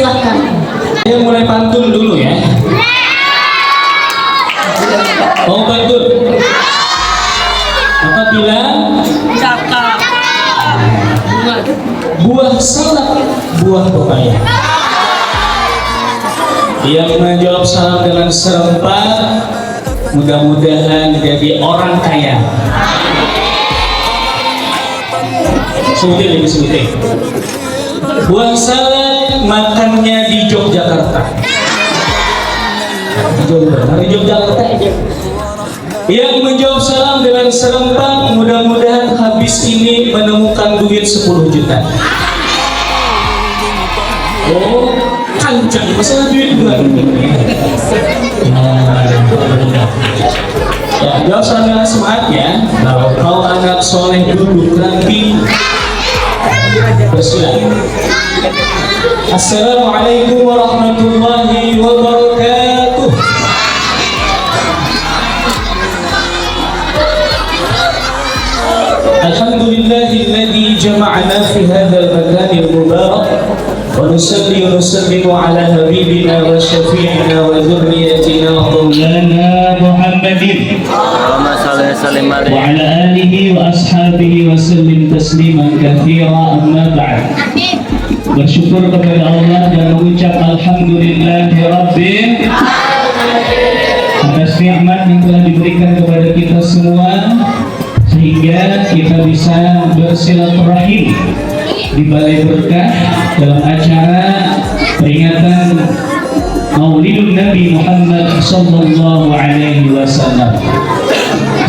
Silahkan. Saya mulai pantun dulu ya. Mau pantun? Maka bilang Cakap. buah salak, buah pepaya. Yang menjawab salam dengan serempak, mudah-mudahan jadi orang kaya. Sebutin lagi, sebutin. Buah salak makannya di Yogyakarta. Dari Yogyakarta aja. Yang menjawab salam dengan serempak, mudah-mudahan habis ini menemukan duit 10 juta. Oh, kancang masalah duit bukan? Ya, jawab salam dengan semangat ya. Kau anak soleh duduk nanti. Bersilakan. Assalamualaikum warahmatullahi wabarakatuh. Alhamdulillahilladzi jama'ana fi hadzal makanil mubarak wa nusalli wa nusallimu ala habibina wa syafi'ina wa dzurriyyatina maulana Muhammadin Allahumma shalli wa sallim wa ala alihi wa ashabihi wa sallim tasliman katsira amma ba'd. Bersyukur kepada Allah dan mengucap alhamdulillahirabbil atas nikmat yang telah diberikan kepada kita semua, sehingga kita bisa bersilaturahim di Balai Berkah dalam acara peringatan Maulidun Nabi Muhammad sallallahu alaihi wasallam.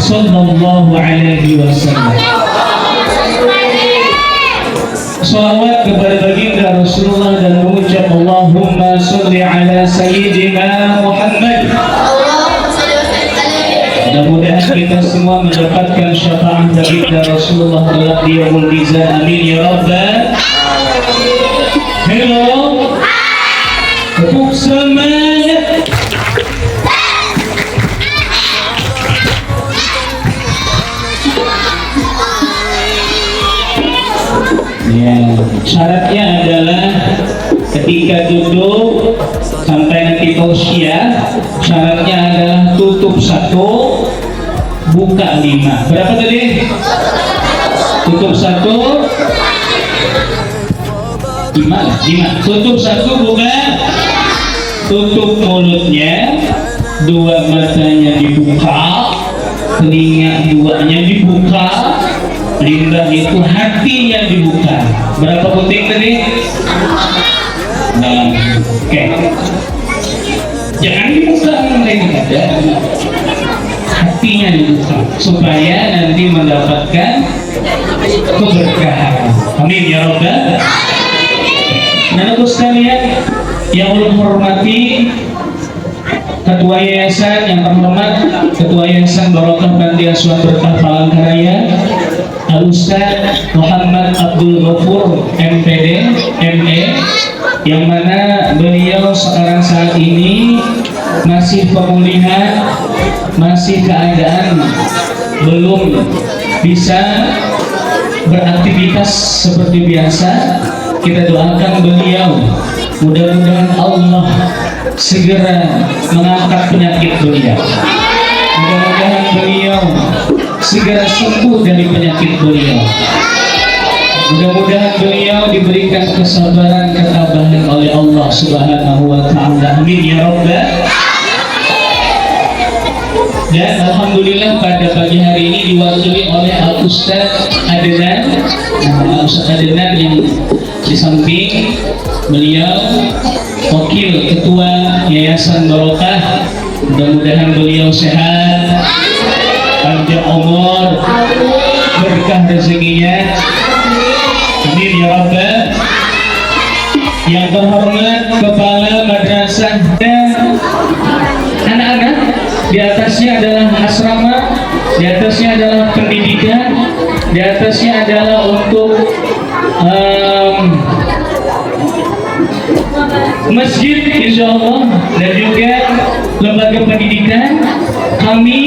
Sallallahu alaihi wasallam. Salawat kepada baginda Rasulullah dan mengucap Allahumma sholli ala sayyidina Muhammad. Mudah-mudahan kita semua mendapatkan syafaat baginda Rasulullah kelak di yaumul mizan. Amin ya rabbal. Hello. Tepuk semangat. Ya, syaratnya adalah ketika duduk sampai nanti tausiah, syaratnya adalah tutup 1, buka 5. Berapa tadi? Tutup 1, 5. Tutup 1, buka. Tutup mulutnya, 2 matanya dibuka, telinga 2-nya dibuka, limbah itu hatinya dibuka. Berapa puting tadi? Nah, oke. Jangan dibuka mereka, hatinya dibuka supaya nanti mendapatkan keberkahan. Amin ya rabbal. Anak-anak sekalian yang Allah hormati, Ketua Yayasan yang terhormat, Ketua Yayasan Barokah Panti Asuhan Berkah Palangkaraya, Al-Ustaz Muhammad Abdul Ghafur MPD, ME, yang mana beliau sekarang saat ini masih pemulihan, masih keadaan belum bisa beraktivitas seperti biasa. Kita doakan beliau, mudah-mudahan Allah segera mengangkat penyakit beliau. Mudah-mudahan beliau segera sembuh dari penyakit beliau. Mudah-mudahan beliau diberikan kesabaran, ketabahan oleh Allah Subhanahu wa Ta'ala. Amin ya rabbal. Dan alhamdulillah pada pagi hari ini diwakili oleh Al-Ustaz Adnan. Al-Ustaz Adnan yang di samping beliau wakil ketua Yayasan Barokah. Mudah-mudahan beliau sehat, panjang umur, berkah rezekinya. Amin ya rabbal. Yang terhormat Kepala Madrasah dan anak-anak, di atasnya adalah asrama, di atasnya adalah pendidikan, di atasnya adalah untuk masjid insyaallah, dan juga lembaga pendidikan. Kami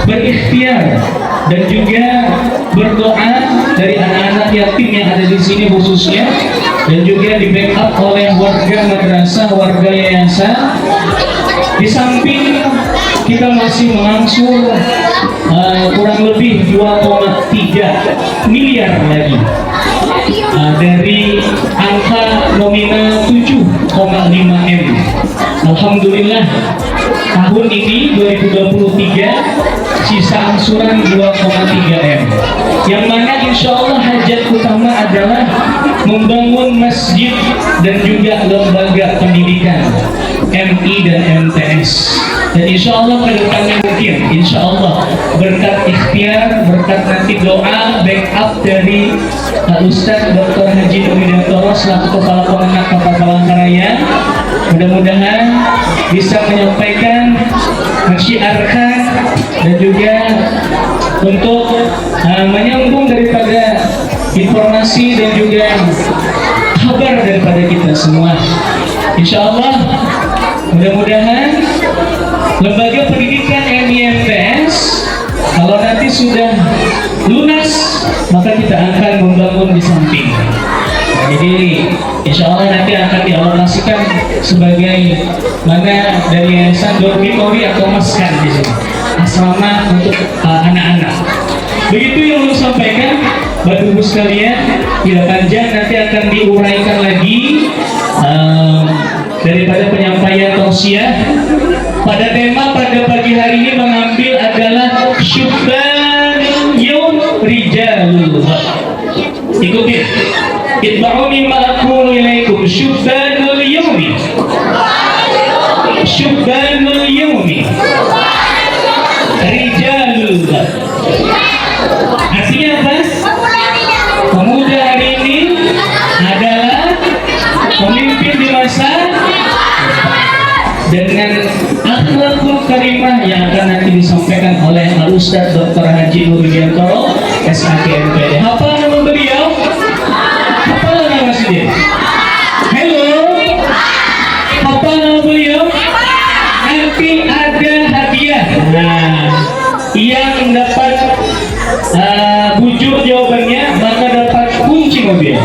berikhtiar dan juga berdoa dari anak-anak yatim yang ada di sini khususnya, dan juga di backup oleh warga madrasah, warga yayasan. Di samping kita masih mengangsur kurang lebih 2,3 miliar lagi dari angka nominal 7,5 M. Alhamdulillah tahun ini 2023 sisa angsuran 2,3 M, yang mana insya Allah hajat utama adalah membangun masjid dan juga lembaga pendidikan MI dan MTS. Dan insya Allah ke depannya mungkin insya Allah berkat ikhtiar, berkat nanti doa backup dari Ustadz Dr. Haji Nurwidiantoro selaku Kepala Pemenang Kota Palangkaraya, mudah-mudahan bisa menyampaikan, mensyiarkan, dan juga untuk menyambung daripada informasi dan juga kabar daripada kita semua. Insya Allah mudah-mudahan lembaga pendidikan MIMTS kalau nanti sudah lunas maka kita akan membangun di samping. Jadi insya Allah nanti akan dialokasikan sebagai mana dari yayasan dormitory atau maskan di sini, asrama untuk anak-anak. Begitu yang mau sampaikan, Bapak Ibu sekalian, tidak panjang nanti akan diuraikan lagi daripada penyampaian tausiah. Pada tema pada pagi hari ini mengambil adalah Syubbanul Yaum Rijalul Haq. Ikutin. Itba'uni ma'akulu ilaikum Syubbanul Yaumi. Syubbanul Yaumi Rijalul Haq. Artinya apa? Pemuda hari ini adalah pemimpin di masa dengan akhlakul karimah yang akan nanti disampaikan oleh Al-Ustadz Dr. Haji Nurwidiantoro SAK MPD. Apa nama beliau? Apa nama dia? Halo. Apa nama beliau? Nanti ada hadiah. Nah, yang dapat bujur jawabannya maka dapat kunci mobil.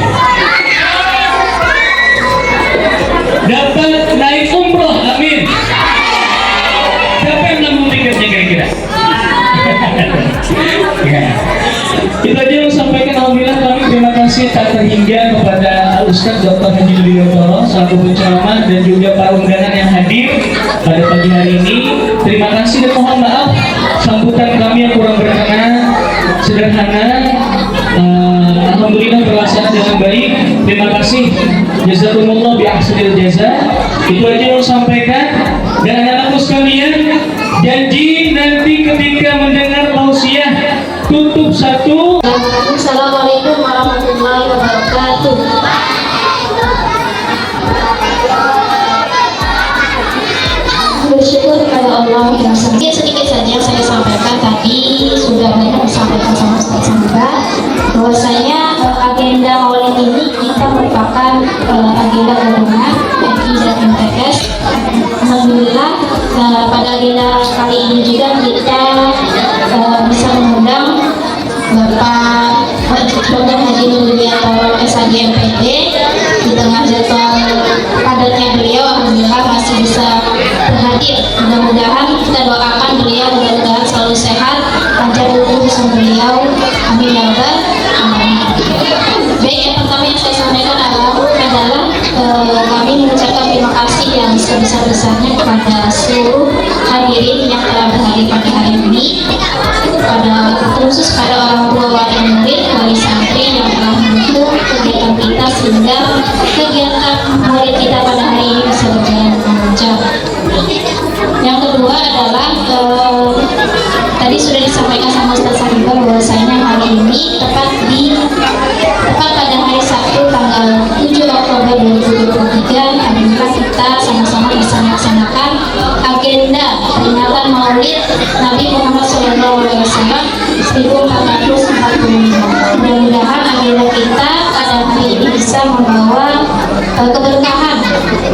Dapat naik umroh, amin. Siapa yang nanggung tiketnya kira-kira? Ya. Itu aja yang sampaikan. Alhamdulillah kami terima kasih tak terhingga kepada Ustadz Dr. Haji Nurwidiantoro selaku penceramah dan juga para undangan yang hadir pada pagi hari ini. Terima kasih dan mohon maaf sambutan kami yang kurang berkenan, sederhana. Alhamdulillah berlaksana dengan baik. Terima kasih. Jazakumullah bi ahsanil jaza. Itu aja yang sampaikan. Dan anak-anakku sekalian, janji nanti ketika mendengar tausiah tutup satu. Assalamualaikum warahmatullahi wabarakatuh. Bersyukur kepada Allah yang sedikit saja yang saya sampaikan tadi sudah banyak disampaikan sama Ustaz Sandra, bahwasanya agenda maulid ini kita merupakan agenda gabungan MI dan MTS. Alhamdulillah pada agenda kali ini juga kita bisa mengundang Bapak Dr. Haji Nurwidiantoro SAG MPD. Di tengah jadwal padatnya beliau, alhamdulillah masih bisa berhadir. Mudah-mudahan kita doakan beliau mudah-mudahan selalu sehat, panjang umur bersama beliau, amin ya rabbal alamin. Baik, yang pertama yang saya sampaikan adalah kami mengucapkan terima kasih yang sebesar-besarnya kepada seluruh hadirin yang telah berhadir pada hari ini, khusus pada orang tua wali murid, wali santri yang telah mendukung kegiatan kita sehingga kegiatan murid kita pada hari ini bisa berjalan dengan lancar. Yang kedua adalah tadi sudah disampaikan sama Ustaz Sandra bahwasanya hari ini tepat pada hari Sabtu tanggal 7 Oktober 2023, alhamdulillah kita sama-sama bisa melaksanakan agenda peringatan Maulid Nabi Muhammad SAW 1445. Mudah-mudahan agenda kita pada hari ini bisa membawa keberkahan,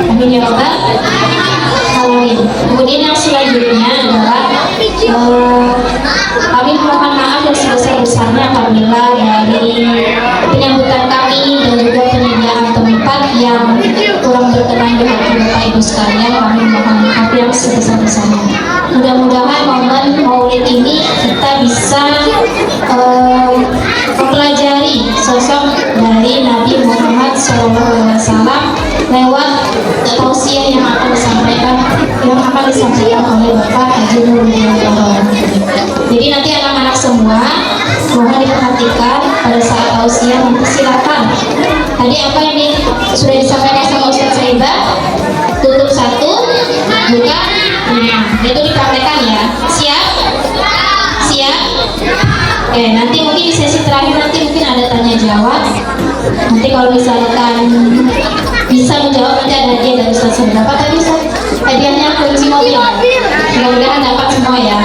amin ya rabbal alamin. Kemudian yang selanjutnya adalah kami mohon maaf yang sebesar-besarnya apabila dari penyambutan kami dan juga penyediaan tempat yang kurang berkenan di hati Bapak Ibu sekalian, kami mohon maaf yang sebesar-besarnya. Mudah-mudahan momen Maulid ini kita bisa mempelajari sosok dari Nabi Muhammad SAW lewat tausiah yang akan disampaikan oleh Bapak Haji Nurul Bahar. Jadi nanti anak-anak semua mohon diperhatikan pada saat tausiah, nanti silakan. Tadi apa yang sudah disampaikan sama Ustaz Saiba, tutup 1, buka 5, itu dipraktekkan ya. Siap? Siap? Oke, nanti mungkin di sesi terakhir nanti mungkin ada tanya jawab. Nanti kalau misalkan bisa menjawab, nanti ada hadiah dari Ustaz Saiba. Dapat tadi Ustaz? Hadiahnya kunci mobil. Mudah-mudahan dapat semua ya.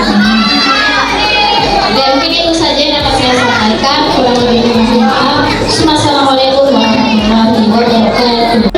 Dan mungkin itu saja yang dapat saya sampaikan. Kurang lebihnya mohon maaf. Assalamualaikum warahmatullahi wabarakatuh.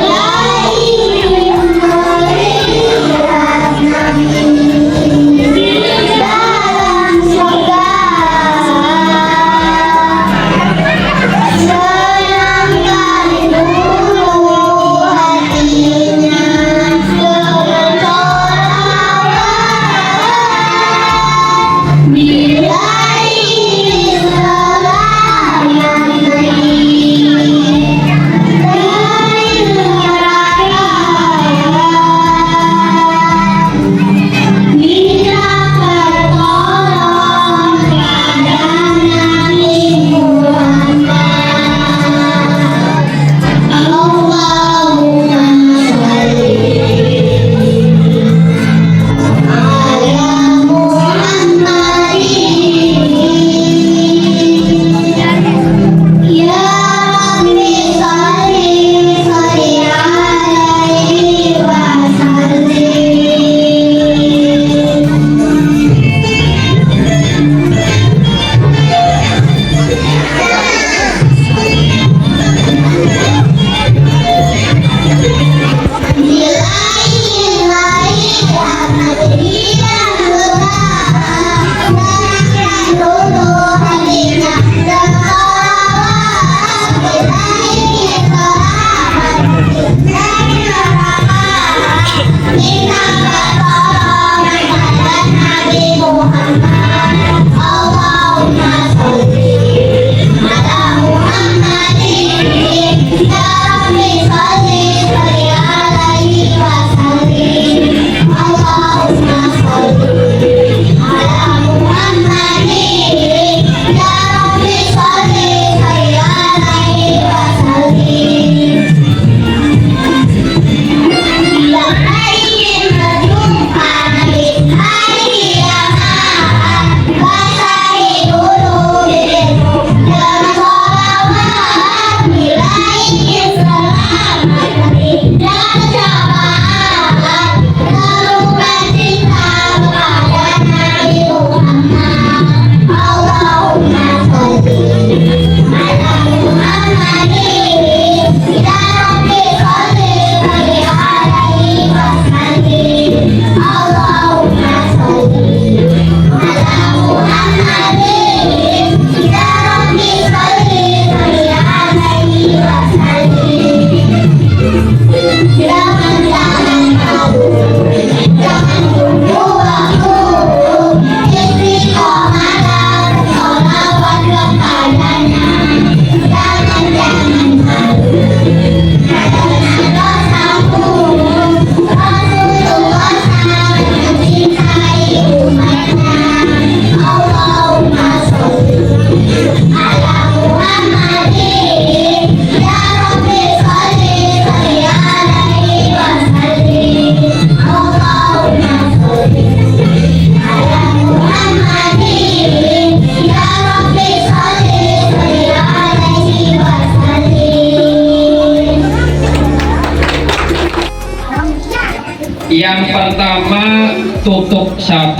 Yang pertama tutup 1,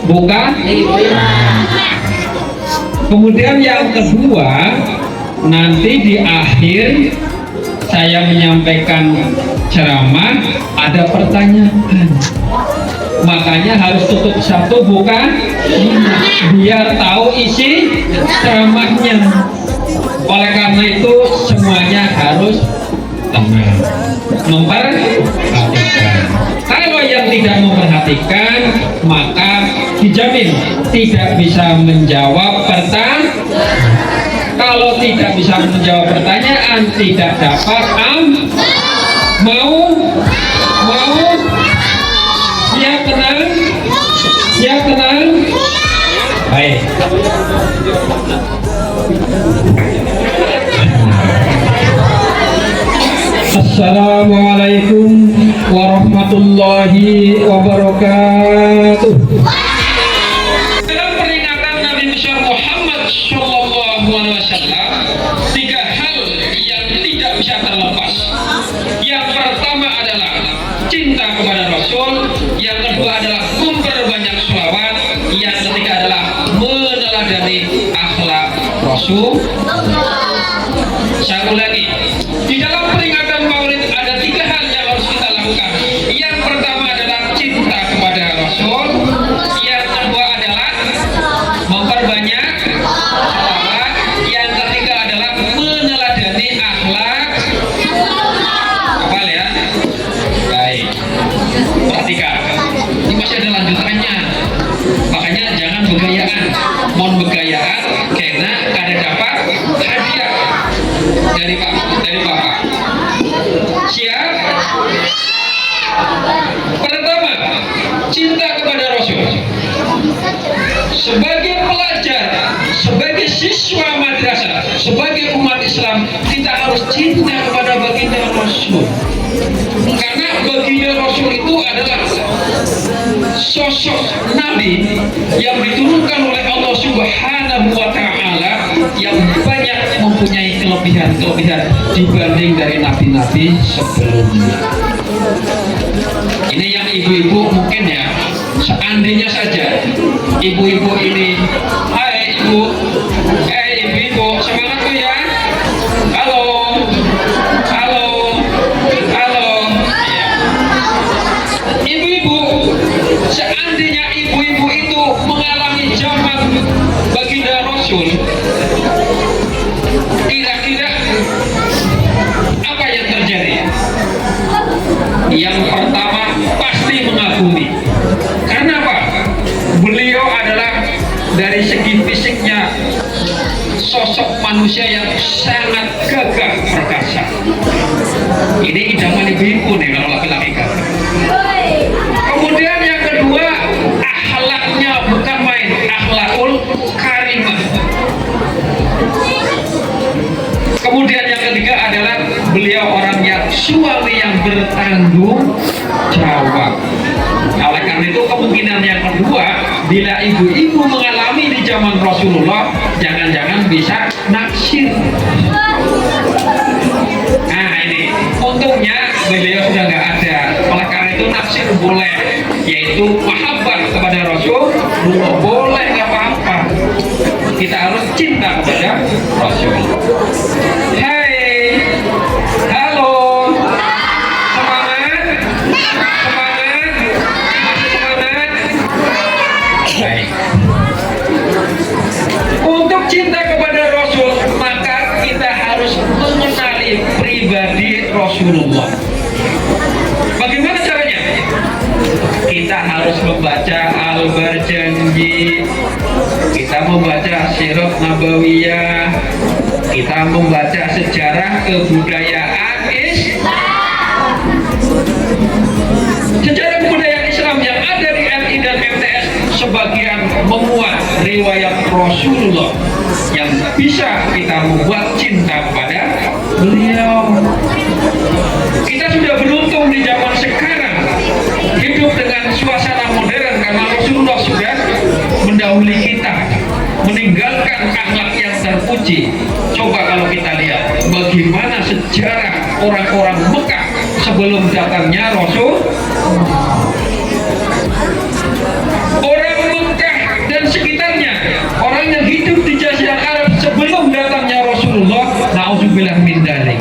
buka 5. Kemudian yang kedua, nanti di akhir saya menyampaikan ceramah, ada pertanyaan. Makanya harus tutup 1, buka 5, biar tahu isi ceramahnya. Oleh karena itu semuanya harus tenang, memperhatikan. Kalau yang tidak memperhatikan, maka dijamin tidak bisa menjawab pertanyaan. Kalau tidak bisa menjawab pertanyaan, tidak dapat mau siap tenang, siap tenang. Baik. Assalamualaikum warahmatullahi wabarakatuh. Dalam peringatan Nabi besar Muhammad Sallallahu Alaihi Wasallam, 3 hal yang tidak bisa terlepas. Yang pertama adalah cinta kepada Rasul, yang kedua adalah memperbanyak sholawat, yang ketiga adalah meneladani akhlak Rasul. Saya ulangi, di dalam peringatan Maulid ada 3 hal yang harus kita lakukan. Yang pertama adalah cinta kepada Rasul, yang kedua adalah memperbanyak sholawat, yang ketiga adalah meneladani akhlak. Hafal ya? Baik. Perhatikan, ini masih ada lanjutannya. Makanya jangan begayaan. Mohon begayaan karena ada dapat hadiah dari Bapak. Siap? Pertama, cinta kepada Rasul. Sebagai pelajar, sebagai siswa madrasah, sebagai umat Islam, kita harus cinta kepada baginda Rasul. Karena baginda Rasul itu adalah sosok Nabi yang diturunkan oleh Allah Subhanahu wa Ta'ala, yang banyak mempunyai kelebihan-kelebihan dibanding dari nabi-nabi sebelumnya. Ini yang ibu-ibu mungkin ya, seandainya saja ibu-ibu ini, hai ibu, ibu-ibu, semangat tuh ya. Halo, halo, halo. Ibu-ibu, seandainya ibu-ibu itu mengalami zaman baginda Rasul, kira-kira apa yang terjadi? Yang pertama, pasti mengagumi. Karena apa? Beliau adalah dari segi fisiknya sosok manusia yang sangat gagah perkasa. Ini idaman ibu-ibu nih kalau laki-laki gagah. Kemudian yang kedua, akhlaknya bukan main, akhlakul karimah. Kemudian yang ketiga adalah beliau orangnya suami yang bertanggung jawab. Oleh karena itu kemungkinan yang kedua, bila ibu-ibu mengalami di zaman Rasulullah, jangan-jangan bisa naksir. Nah ini, untungnya beliau sudah nggak ada. Oleh karena itu naksir boleh, yaitu mahabbah kepada Rasulullah boleh, nggak apa-apa. Kita harus cinta kepada Rasul. Hai, halo, semangat, masih semangat. Baik. Untuk cinta kepada Rasul, maka kita harus mengenali pribadi Rasulullah. Bagaimana caranya? Kita harus membaca Al-Barjanji, kita membaca Sirah Nabawiyah, kita membaca sejarah kebudayaan Islam. Sejarah kebudayaan Islam yang ada di MI dan MTS sebagian memuat riwayat Rasulullah yang bisa kita membuat cinta kepada beliau. Kita sudah beruntung di zaman sekarang hidup dengan suasana modern karena Rasulullah sudah mendahului kita, meninggalkan akhlak yang terpuji. Coba kalau kita lihat bagaimana sejarah orang-orang Mekah sebelum datangnya Rasul. Orang Mekah dan sekitarnya, orang yang hidup di Jazirah Arab sebelum datangnya Rasulullah, na'udzubillah min dzalik.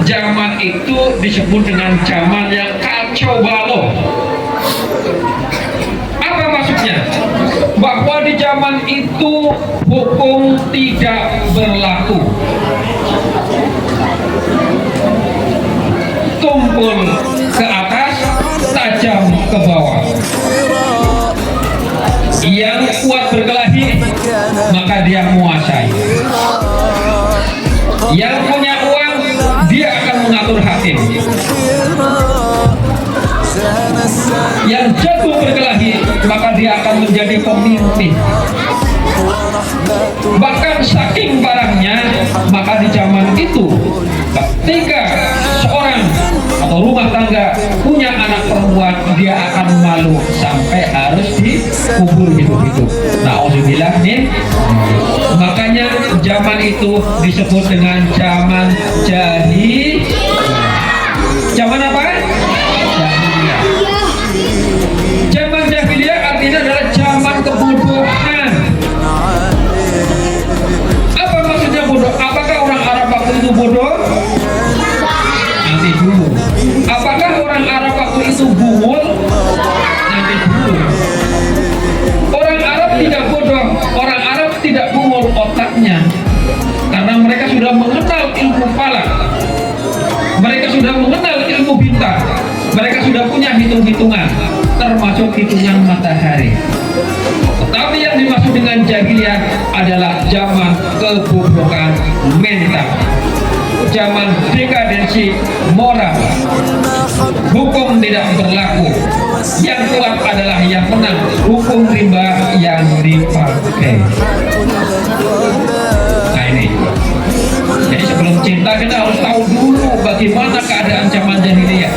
Zaman itu disebut dengan zaman yang kacau balau. Apa maksudnya? Bahwa di zaman itu hukum tidak berlaku. dengkul ke atas, tajam ke bawah. Yang kuat berkelahi, maka dia menguasai. Yang punya uang, dia akan mengatur hakim. Yang jago berkelahi, maka dia akan menjadi pemimpin. Bahkan saking parahnya, maka di zaman itu ketika seorang atau rumah tangga punya anak perempuan, dia akan malu sampai harus dikubur hidup-hidup. Na'udzubillah nih. Makanya zaman itu disebut dengan zaman jahiliyah. Zaman apa? Jahiliyah. Zaman jahiliyah artinya adalah zaman kebodohan. Apa maksudnya bodoh? Apakah orang Arab waktu itu bodoh? Nanti dulu. Apakah orang Arab waktu itu bungul? Nanti dulu. Orang Arab tidak bodoh. Orang Arab tidak bungul otaknya, karena mereka sudah mengenal ilmu falak. Mereka sudah mengenal ilmu bintang. Mereka sudah punya hitung-hitungan, termasuk hitungan matahari. Tetapi yang dimaksud dengan jahiliyah adalah zaman kebobrokan mental, zaman dekadensi moral. Hukum tidak berlaku. Yang kuat adalah yang menang. Hukum rimba yang dipakai. Nah ini. Jadi sebelum cinta kita harus tahu dulu bagaimana keadaan zaman jahiliyah.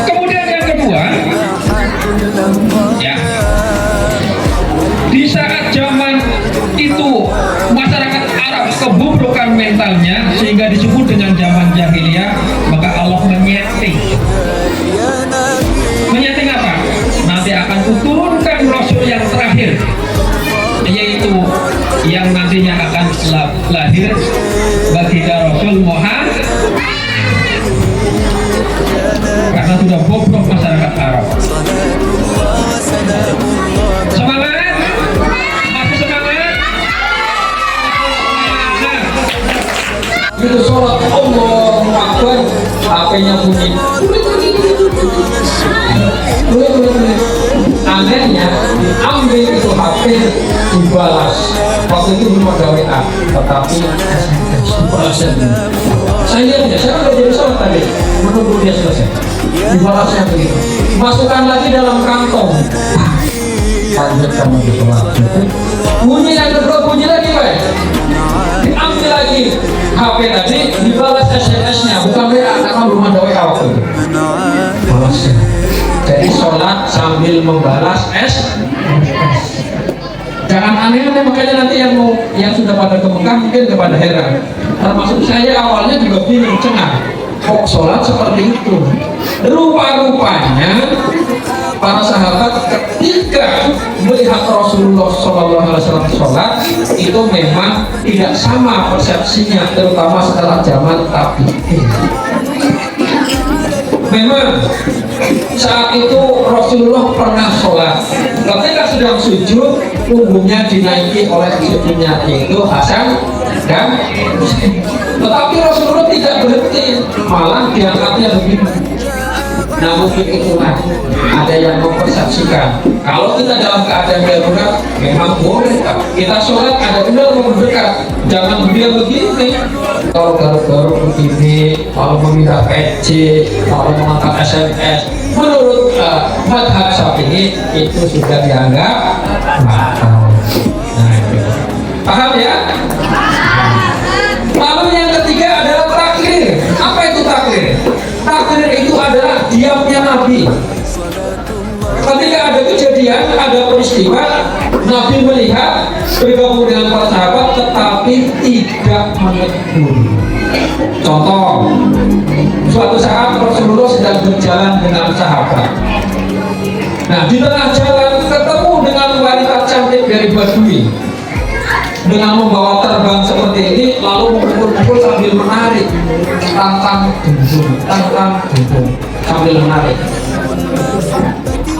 Kemudian yang kedua, ya, di saat zaman itu masyarakat Arab kebobrokan mentalnya sehingga disebut dengan zaman jahiliyah, maka Allah menyeting. Menyeting apa? Nanti akan kuturunkan Rasul yang terakhir, yaitu yang nantinya akan lahir baginda Rasul Muhammad, karena sudah bobrok masyarakat Arab. Semangat? Masih semangat? Nah, itu sholat Allahu Akbar, HP-nya bunyi. Anehnya, ambil itu HP, dibalas. Waktu itu belum ada WA, tetapi dibalasnya dulu. Saya lihatnya, saya udah jadi sholat tadi, menunggu dia selesai. Dibalasnya begitu. Masukkan lagi dalam kantong. Lanjut kamu di sholat. Bunyi yang kedua, bunyi lagi, Pak. Diambil lagi HP tadi, dibalas SMS-nya, bukan WA, karena belum ada WA waktu itu. Balasnya. Jadi sholat sambil membalas SMS. Jangan aneh-aneh, makanya nanti yang sudah pada ke Mekah mungkin kepada heran. Termasuk saya awalnya juga bingung, cengar. Kok sholat seperti itu? Rupa-rupanya para sahabat ketika melihat Rasulullah SAW sholat itu memang tidak sama persepsinya, terutama setelah zaman tabi'in. Memang saat itu Rasulullah pernah sholat, ketika sedang sujud punggungnya dinaiki oleh cucunya, yaitu Hasan dan Husain. Tetapi Rasulullah tidak berhenti, malah diangkatnya begitu. Nah mungkin itulah ada yang mempersepsikan kalau kita dalam keadaan darurat memang boleh kita sholat, ada benar mau mendekat, jangan dia begini. Kalau garuk-garuk begini, kalau meminta PC, kalau mengangkat SMS, menurut madhab Syafi'i itu sudah dianggap batal. Nah itu paham ya? Lalu yang ketiga adalah takrir. Apa itu takrir? Takrir itu adalah diamnya Nabi. Ketika ada kejadian, ada peristiwa, Nabi melihat bergabung dengan para sahabat, tetapi tidak menegur. Contoh, suatu saat Rasulullah sedang berjalan dengan sahabat. Nah, di tengah jalan ketemu dengan wanita cantik dari Badui. Dengan membawa terbang seperti ini, lalu memukul-mukul sambil menarik, tantang dundung, sambil menarik.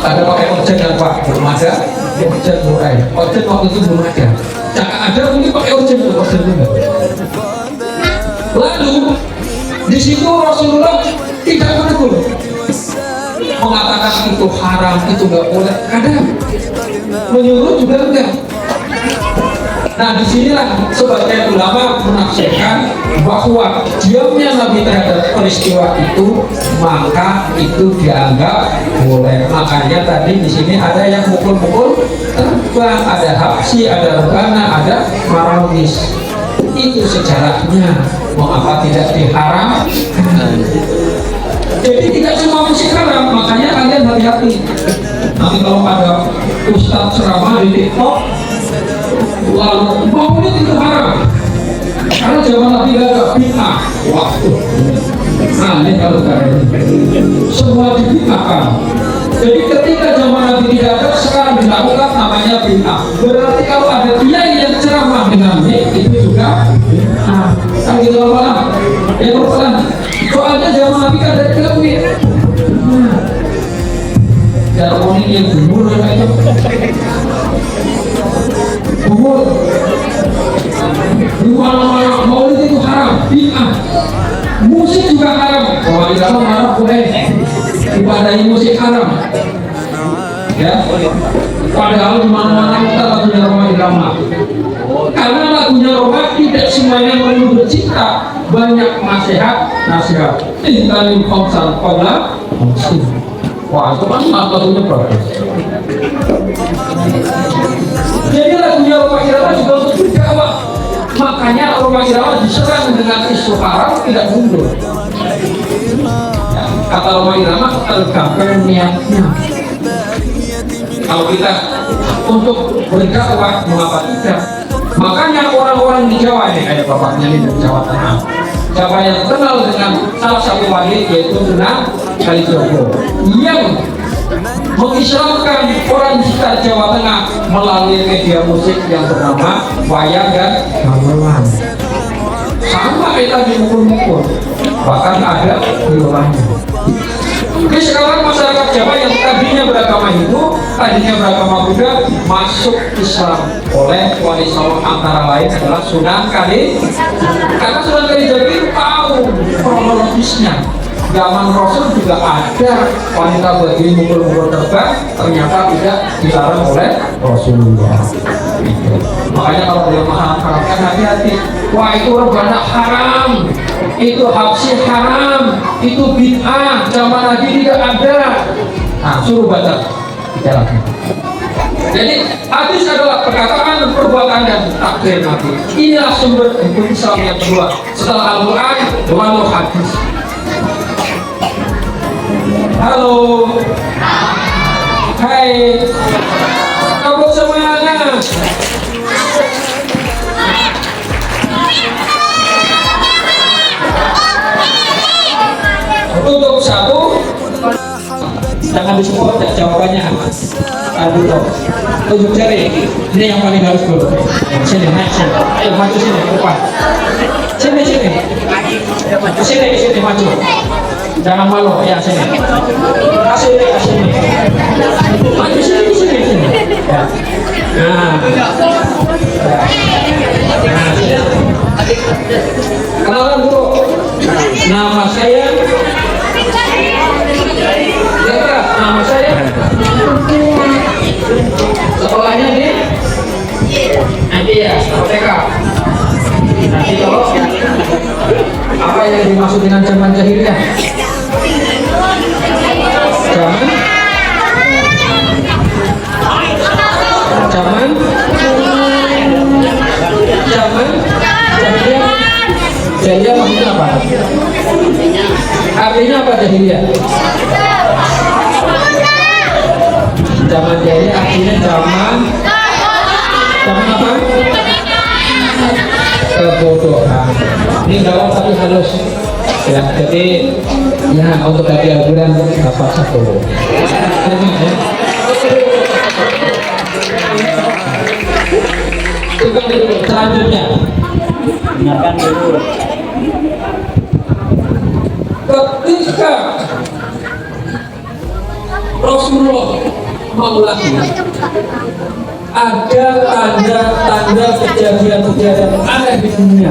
Ada pakai ojek dan Pak, belum ada ojek murai. Ojek waktu itu belum ada. Jangan ada mungkin pakai ojek itu enggak. Lalu Di situ Rasulullah tidak menegur, mengatakan itu haram, itu nggak boleh. Kadang menyuruh juga enggak. Nah, disinilah sebagian ulama menafsirkan bahwa diamnya Nabi terhadap peristiwa itu maka itu dianggap boleh. Makanya tadi di sini ada yang mukul-mukul terbang, ada Habsyi, ada Rugana, ada Marawis. Itu sejarahnya. Mengapa tidak diharam? Jadi tidak semua musik haram, makanya kalian hati-hati. Nanti kalau ada ustadz ceramah di TikTok lalu maulid itu haram karena zaman Nabi gak ada bid'ah. Waktu nah ini kalau semua dibid'ahkan. Jadi ketika zaman Nabi tidak ada, sekarang dilakukan, namanya bid'ah. Berarti kalau ada kiai yang ceramah dengan itu juga bid'ah. Kan gitu apa? Ya pelan. Soalnya zaman Nabi kan ada kelebih. Jarwonik yang gumur itu gumur. Rumah maulid itu haram, bid'ah. Musik juga haram. Kalau di dalam haram boleh ibadahi musik haram. Ya, padahal di mana-mana kita lagunya Roma Irama. Karena lagunya Roma tidak semuanya melulu bercinta, banyak nasihat. Intalim khamsan qabla. Wah, itu kan lagunya bagus. Jadi lagunya Roma Irama juga untuk berdakwah. Makanya Roma Irama diserang dengan isu haram tidak mundur. Kata Roma Irama tergambar niatnya. Kalau kita untuk berdakwah mengapa tidak? Makanya orang-orang di Jawa ini kayak bapaknya ini dari Jawa Tengah. Siapa yang kenal dengan salah satu wali yaitu Sunan Kalijogo yang mengislamkan orang di sekitar Jawa Tengah melalui media musik yang bernama wayang dan gamelan. Sama kita dimukul-mukul, bahkan ada violanya. Oke, sekarang masyarakat Jawa yang tadinya beragama Hindu, tadinya beragama Buddha, masuk Islam oleh wali songo antara lain adalah Sunan Kalijogo. Karena Sunan Kalijogo itu tahu kronologisnya. Zaman Rasul juga ada wanita berdiri mukul-mukul terbang, ternyata tidak dilarang oleh Rasulullah. Makanya kalau beliau mengharamkan, hati-hati. Wah, itu rebana haram, itu Habsyi haram, itu bid'ah, zaman Nabi tidak ada. Nah, suruh baca jalannya. Jadi hadis adalah perkataan, perbuatan dan takdir Nabi. Inilah sumber hukum Islam yang kedua setelah Al-Quran, lalu hadis. Halo. Hai. Kamu semuanya. Untuk satu, jangan disebut jawabannya. Aduh, tunjuk jari. Ini yang paling harus dulu. Sini, naik sini. Ayo maju sini, depan. Sini, maju. Jangan malu, ya sini. Kasih. Maju sini. Ya. Nah. Kenalan dulu. Nama saya. Ya, nama saya. Sekolahnya di nanti ya, TK. Nanti kalau apa yang dimaksud dengan zaman jahiliyah? Zaman jahiliyah maksudnya apa? Artinya apa jahiliyah? Zaman jahiliyah artinya zaman apa? Kebodohan. Ini gawat tapi halus. Ya, jadi ya untuk hadiah bulan dapat satu. Selanjutnya, dengarkan dulu. Ketika Rasulullah mau lagi ada tanda-tanda kejadian-kejadian aneh di dunia.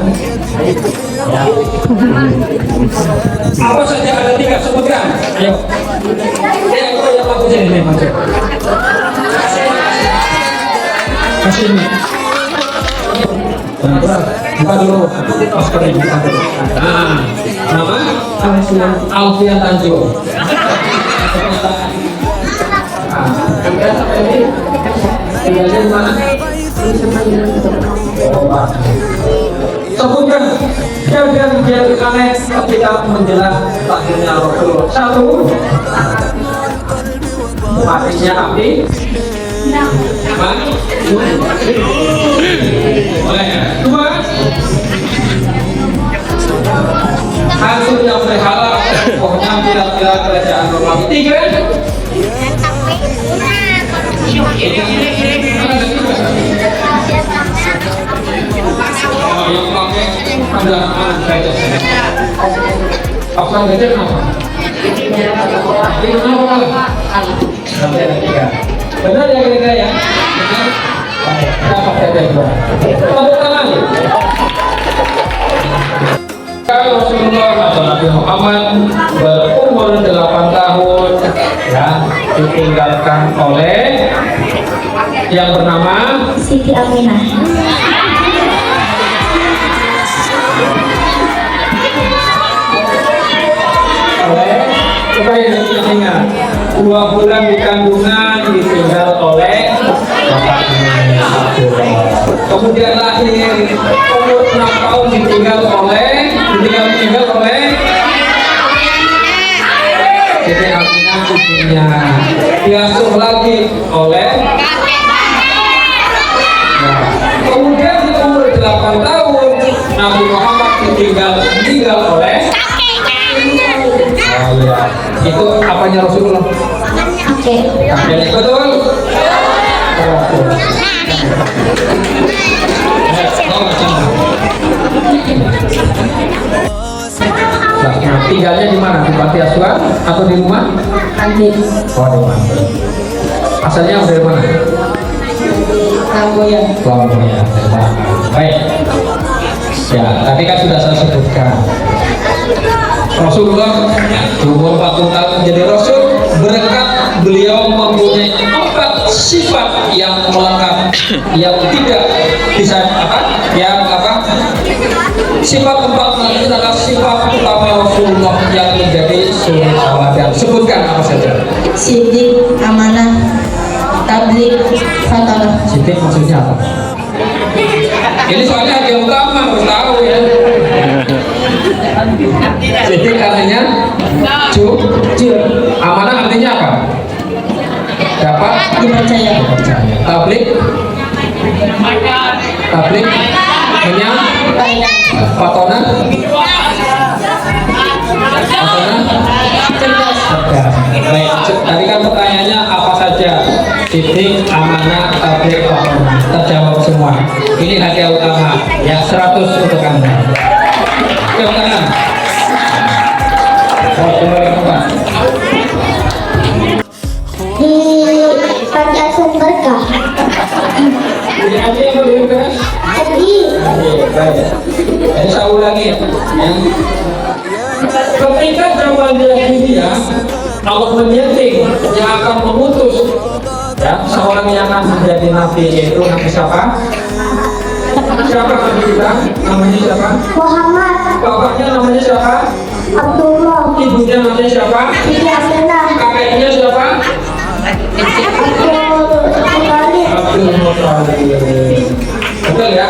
Apa saja ada 3 sebutkan. Ayo. Apa yang aku jadi nih Mas? Kasih ini. Buka dulu. Masker ini. Nah, nama? Alfian Tanjung. Tinggalnya di mana? Sebutkan kejadian-kejadian aneh ketika menjelang lahirnya Rasulullah. 1. Matinya api. Boleh. 2. Hancurnya berhala. Pokoknya kira-kira kerajaan Romawi. 3. Yang pakai kendaraan gajah. Apa gajah kenapa? Ini kenapa? Sampai ada 3. Benar ya kira-kira ya? Benar? Dapat gajah 2. Tepuk tangan. Rasulullah atau Nabi Muhammad berumur 8 tahun ya, ditinggalkan oleh yang bernama Siti Aminah. supaya diingat 2 bulan di kandungan ditinggal oleh bapaknya. Kemudian lahir umur 6 tahun ditinggal oleh Siti Aminah ibunya. Diasuh lagi oleh kemudian di umur 8 tahun Nabi Muhammad meninggal oleh itu apanya Rasulullah? Oke. Kakeknya betul. Nah, tinggalnya di mana? Di panti asuhan atau di rumah? Nanti. Oh, di mana? Asalnya dari mana? Kamboya. Kamboya. Baik. Ya, tadi kan sudah saya sebutkan. Rasulullah umur 40 tahun menjadi Rasul berkat beliau mempunyai 4 sifat yang melekat, yang tidak bisa sifat 4 itu adalah sifat utama Rasulullah yang menjadi suri teladan. Sebutkan apa saja. Sidik, amanah, tabligh, fatalah. Sidik maksudnya apa? Ini soalnya yang utama harus tahu ya. Sidik artinya jujur. Amanah artinya apa? Dapat Dipercaya. Tabligh Fatona Cerdas. Baik, tadi kan pertanyaannya apa saja? Sidik, amanah, tabligh, fatona. Terjawab semua. Ini hadiah utama ya, 100 untuk Anda. Tepuk tangan. Kembali ke tempat. Di Panti Asuhan Berkah. Ini ada yang mau diulas? Baik. Jadi saya ulangi ya. Ketika zaman jahiliyah Allah menyeting yang akan memutus ya seorang yang akan menjadi nabi, yaitu nabi siapa? Siapa nabi kita? Namanya siapa? Muhammad. Bapaknya namanya siapa? Abdullah. Ibunya namanya siapa? Siti Aminah. Kakeknya siapa? Abdul Muthalib. Betul ya?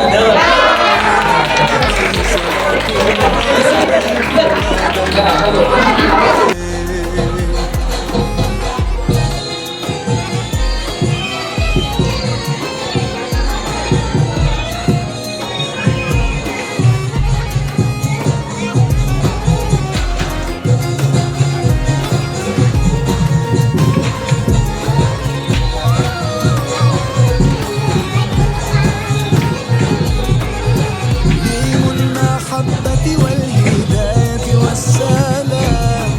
المحبة والهداية والسلام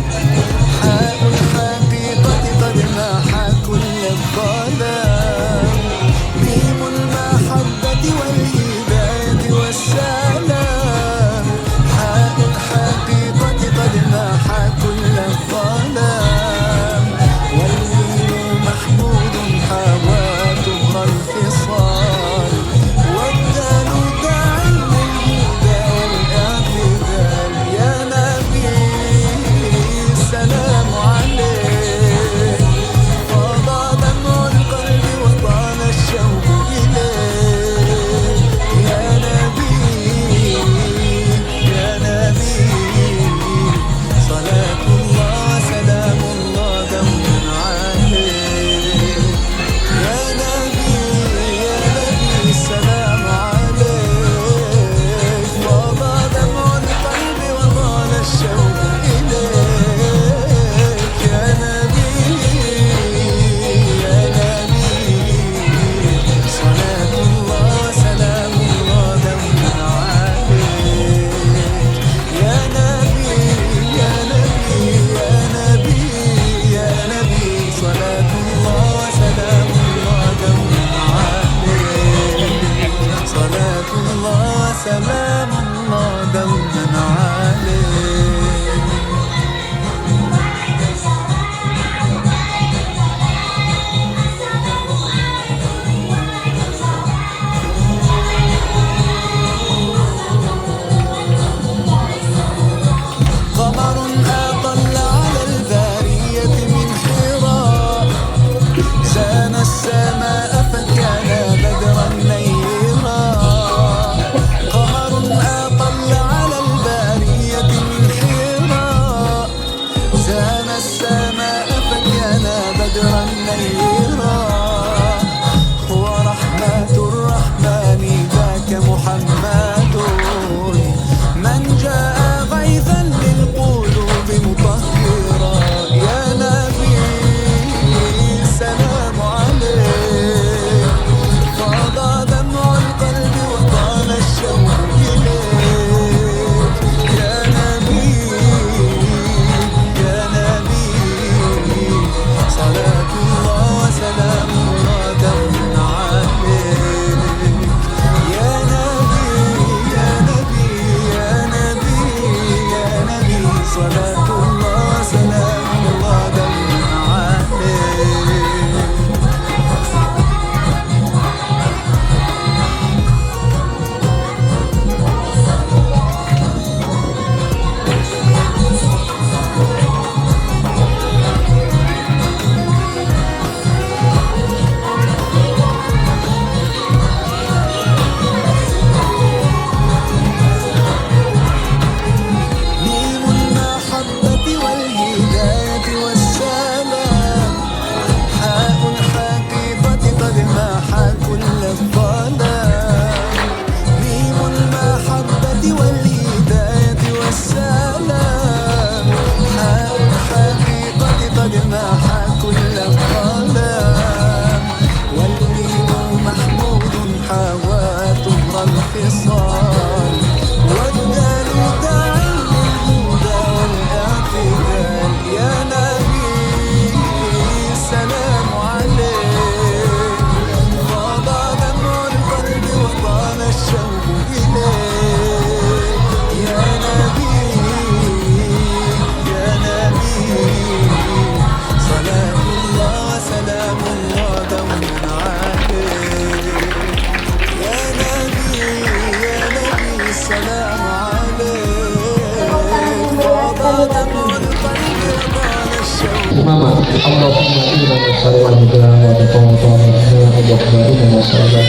mama. Allahumma inna nas'aluka wa taqabbal minna Allahumma inna nas'aluka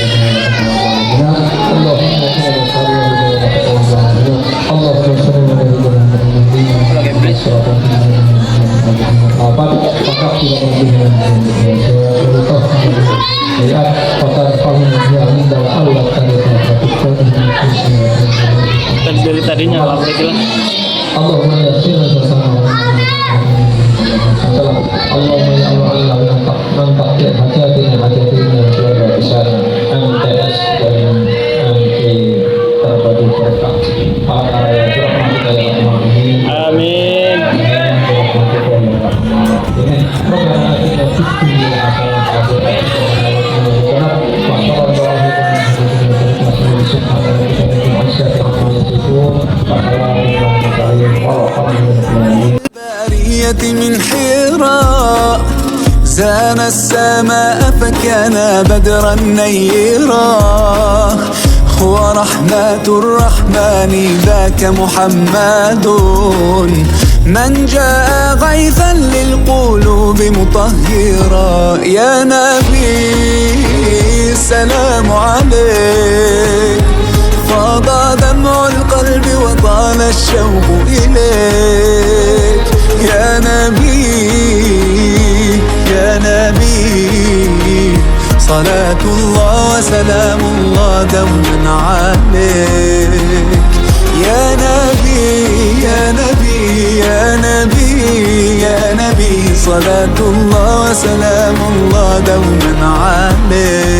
Allahumma inna nas'aluka Allahumma dari tadinya lah Allahumma yassir bersama Allahumma ya Allah mantap ya hati-hati keluarga besar MTS dan MI terpadu berkah para raya berahmati ya Allah amin من حراء زان السماء فكان بدرا نيرا هو رحمة الرحمن ذاك محمد من جاء غيثا للقلوب مطهرا يا نبي السلام عليك فاض دمع القلب وطال الشوق إليك يا نبي صلاة الله وسلام الله دوما عليك يا نبي صلاة الله وسلام الله دوما عليك